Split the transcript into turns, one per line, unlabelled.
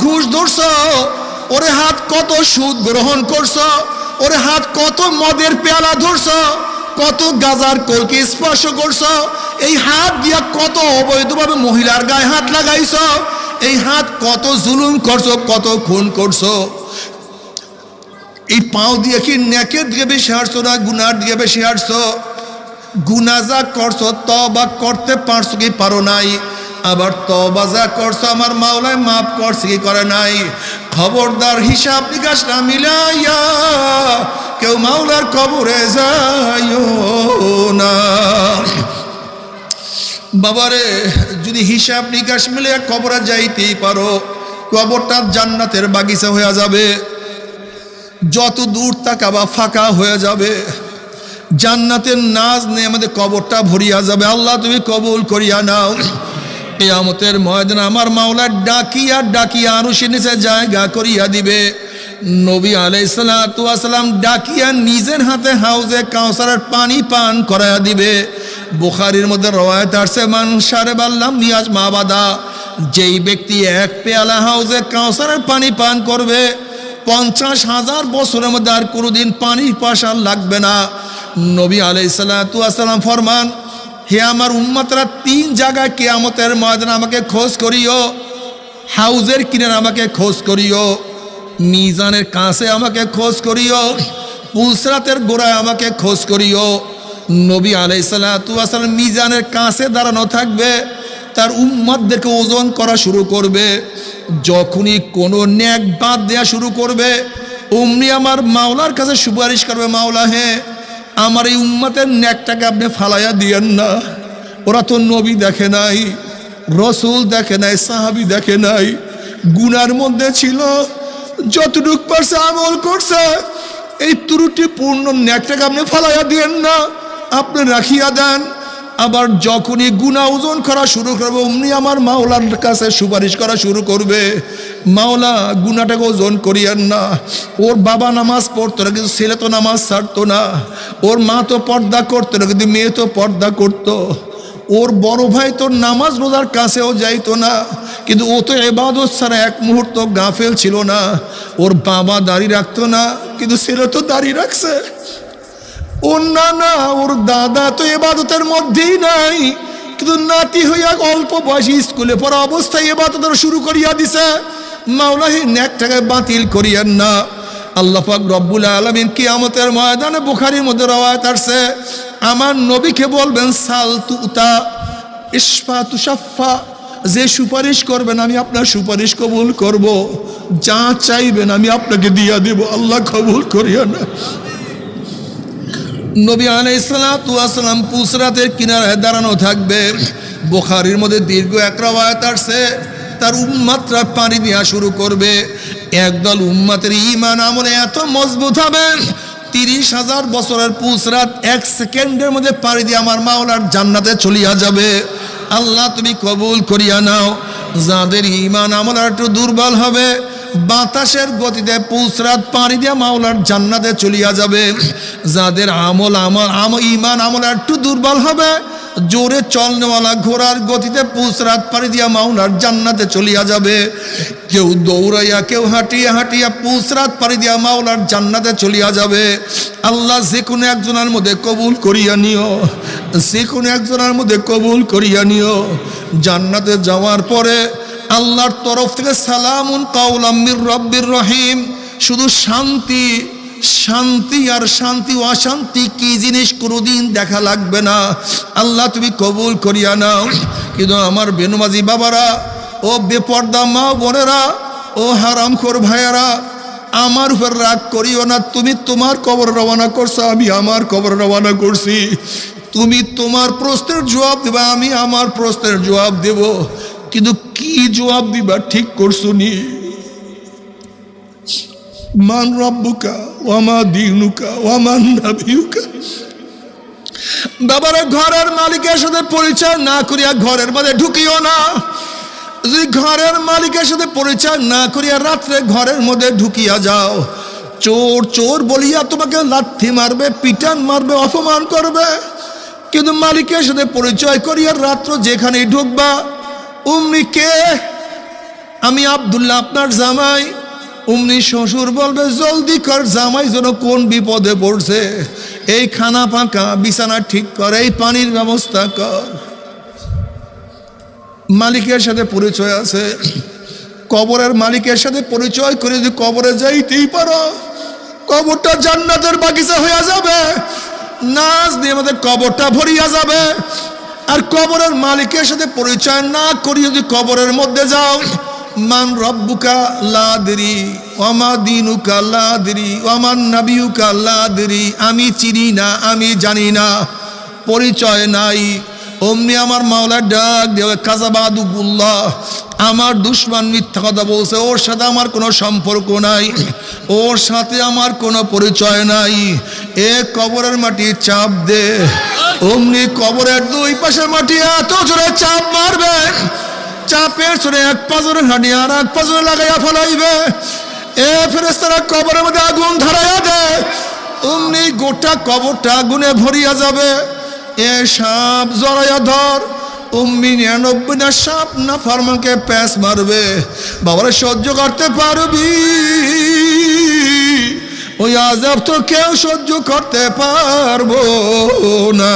ঘুষ ধরছ, ওরে হাত কত সুদ গ্রহণ করছ, ওরে হাত কত মদের পেয়ালা ধরছ, কত গাজার কলকে স্পর্শ করছ, এই হাত দিয়া কত অবৈধভাবে মহিলার গায়ে হাত লাগাইছ, এই হাত কত জুলুম করছো, কত খুন করছো। এই পাও দিয়ে কি নেকের দিকে বেশি হাঁটছো না গুনার দিকে বেশি হাঁটছো? গুনাহ যা করছো তওবা করতে পারছো কি পারো নাই? আবার তওবা যা করছো আমার মাওলায় মাফ করছে কি করে নাই? খবরদার হিসাব নিকাশ না মিলাইয়া কেউ মাওলার কবরে যাইও না। বাবারে, যদি হিসাব নিকাশ মিলে কবরে যাইতেই পারো, কবরটা জান্নাতের বাগিচা হয়ে যাবে। যত দূর তাকাবা ফাঁকা হয়ে যাবে, জান্নাতের নাজ নিয়ে আমাদের কবরটা ভরিয়া যাবে। আল্লাহ তুমি কবুল করিয়া নাও। কিয়ামতের ময়দানে আমার মাওলা ডাকিয়া ডাকিয়া আরশের নিচে জায়গা করিয়া দিবে। নবী আলাইহিস সালাতু ওয়াস সালাম ডাকিয়া নিজের হাতে হাউজে কাউসারের পানি পান করাইয়া দিবে। বুখারীর মধ্যে রওয়ায়াত আছে, মান শারাবাল লাম ইয়াজ মাবাদা, যেই ব্যক্তি এক পেয়ালা হাউজে কাউসারের পানি পান করবে 50,000 বছরের মধ্যে আর কোনোদিন পানির পাশা লাগবে না। নবী আলাইহিস সালাতু ওয়াস সালাম ফরমান, হে আমার উম্মতরা, 3 জায়গায় কিয়ামতের ময়দানে আমাকে খোঁজ করিও। হাউজের কিনারে আমাকে খোঁজ করিও, মিজানের কাছে আমাকে খোঁজ করিও, পুলসরাতের গোড়ায় আমাকে খোঁজ করিও। নবী আলাইহিস সালাতু ওয়াস সালাম মিজানের কাছে দাঁড়ানো থাকবে, তার উম্মতদেরকে ওজন করা শুরু করবে। যখনই কোনো নেক বাদ দেওয়া শুরু করবে, অমনি আমার মাওলার কাছে সুপারিশ করবে, মাওলা হে আমার এই উম্মতের নেকটাকে আপনি ফালাইয়া দিয়েন না। ওরা তো নবী দেখে নাই, রসুল দেখে নাই, সাহাবী দেখে নাই, গুনার মধ্যে ছিল, যতটুক পারছে আমল করছে, এই ত্রুটিপূর্ণ নেকটাকে আপনি ফালাইয়া দিয়েন না, আপনি রাখিয়া দেন। আবার যখনই গুনাহ ওজন করা শুরু করবে, অমনি আমার মাওলার কাছে সুপারিশ করা শুরু করবে, মাওলা গুনাহটাকে ওজন করিয়েন না। ওর বাবা নামাজ পড়তো না, কিন্তু ছেলে তো নামাজ ছাড়তো না। ওর মা তো পর্দা করতো না, কিন্তু মেয়ে তো পর্দা করতো। ওর বড় ভাই তো নামাজ রোজার কাছেও যাইতো না, কিন্তু ও তো ইবাদত ছাড়া এক মুহূর্ত গাফেল ছিল না। ওর বাবা দাড়ি রাখতো না, কিন্তু ছেলে তো দাড়ি রাখছে। ওর নানা, ওর দাদা তো ইবাদতের মধ্যেই নাই, কিন্তু নাতি হইয়া অল্প বয়সী স্কুলে পড়া অবস্থায় ইবাদত শুরু করিয়া দিছে। মাওলা হে নেকটাকে বাতিল করিয়েন না। আল্লাহ পাক রব্বুল আলামিন কিয়ামতের ময়দানে, বুখারীর মধ্যে রওয়ায়াত আছে, আমার নবীকে বলবেন সাল তুতা ইশফা তুশাফা, যে সুপারিশ করবেন আমি আপনার সুপারিশ কবুল করব, যা চাইবেন আমি আপনাকে দিয়া দেব। আল্লাহ কবুল করিয়া না। নবী আলাইহিস সালাতু ওয়াস সালাম পুসরাতের কিনারায় দাঁড়ানো থাকবে। বুখারীর মধ্যে দীর্ঘ এক রওয়ায়াত আছে, তার উম্মতরা পানি দেওয়া শুরু করবে। একদল উম্মতের ঈমান আমলে এত মজবুত হবে, 30,000 বছরের পুসরাত 1 সেকেন্ডের মধ্যে পানি দিয়ে আমার মাওলার জান্নাতে চলিয়া যাবে। আল্লাহ তুমি কবুল করিয়া নাও। যাদের ঈমান আমল একটু দুর্বল হবে, বাতাসের গতিতে পুসরাত পানি দিয়ে মাওলার জান্নাতে চলিয়া যাবে। যাদের ঈমান আমল একটু দুর্বল হবে, জোরে চলনেওয়ালা ঘোড়ার গতিতে পুসরাত পানি দিয়া মাওলার জান্নাতে চলিয়া যাবে। কেউ দৌড়াইয়া, কেউ হাঁটিয়া হাঁটিয়া পুসরাত পানি দিয়া মাওলার জান্নাতে চলিয়া যাবে। আল্লাহ যে কোনো একজনের মধ্যে কবুল করিয়া নিও, যে কোনো একজনের মধ্যে কবুল করিয়া নিও। জান্নাতে যাওয়ার পরে আল্লাহর তরফ থেকে সালামুন কাওলাম মির রব্বির রহিম, শুধু শান্তি, শান্তি আর শান্তি। অশান্তি কি জিনিস কোনোদিন দেখা লাগবে না। আল্লাহ তুমি কবুল করিয়া নাও। কিন্তু আমার বেনমাজি বাবারা, ও বেপর্দা মা বোনেরা, ও হারামখোর ভাইয়েরা, আমার উপর রাগ করিও না। তুমি তোমার কবর রওনা করছো, আমি আমার কবর রওনা করছি। তুমি তোমার প্রশ্নের জবাব দেবা, আমি আমার প্রশ্নের জবাব দেব। কিন্তু কি জবাব দিবা ঠিক করছো নি? মান রব্বুকা ওয়া মা দীনুকা ওয়া মান নাবিয়ুকা। বাবারা, ঘরের মালিকের সাথে পরিচয় না করিয়া ঘরের মধ্যে ঢুকিও না। যদি ঘরের মালিকের সাথে পরিচয় না করিয়া রাত্রে ঘরের মধ্যে ঢুকিয়া যাও, চোর চোর বলিয়া তোমাকে লাথি মারবে, পিটান মারবে, অপমান করবে। কিন্তু মালিকের সাথে পরিচয় করিয়া রাত্র যেখানে ঢুকবা, অমনি কে আমি আব্দুল্লাহ আপনার জামাই। অমনি শ্বশুর বলবে জলদি কর, জামাই যেন কোন বিপদে পড়ছে, এই খানা পাকা বিছানা ঠিক কর, এই পানির ব্যবস্থা কর। মালিকের সাথে পরিচয় আছে, কবরের মালিকের সাথে পরিচয় করে যদি কবরে যাইতেই পারো, কবরটা জান্নাতের বাগিচা হয়ে যাবে, নাচ দিয়ে আমাদের কবরটা ভরিয়া যাবে। আর কবরের মালিকের সাথে পরিচয় না করি যদি কবরের মধ্যে যাও, মান রব্বুকা লা আদরি ওয়ামা দীনুকা লা আদরি ওয়ামান নাবিয়ুকা লা আদরি, আমি চিনি না, আমি জানি না, পরিচয় নাই। অমনি আমার মাওলার ডাক দেওয়া কাযাবাদুল্লাহ, আমার দুশমন মিথ্যা কথা বলছে, ওর সাথে আমার কোনো সম্পর্ক নাই, ওর সাথে আমার কোনো পরিচয় নাই, এ কবরের মাটি চাপ দে। অমনি কবরের দুই পাশের মাটি এত জোরে চাপ মারবে, চাপের জোরে এক পাজরে হাঁটি আর এক পাজরে লাগাইয়া ফেলাইবে। এ ফেরেশতারা কবরের মধ্যে আগুন ধরাইয়া দেয়, অমনি গোটা কবরটা আগুনে ভরিয়া যাবে। এ সাপ জড়াইয়া ধর, অমনি 99টা সাপ না ফার্মাকে প্যাঁচ মারবে। বাবারা সহ্য করতে পারবি? ওই আযাব তো কেউ সহ্য করতে পারবো না।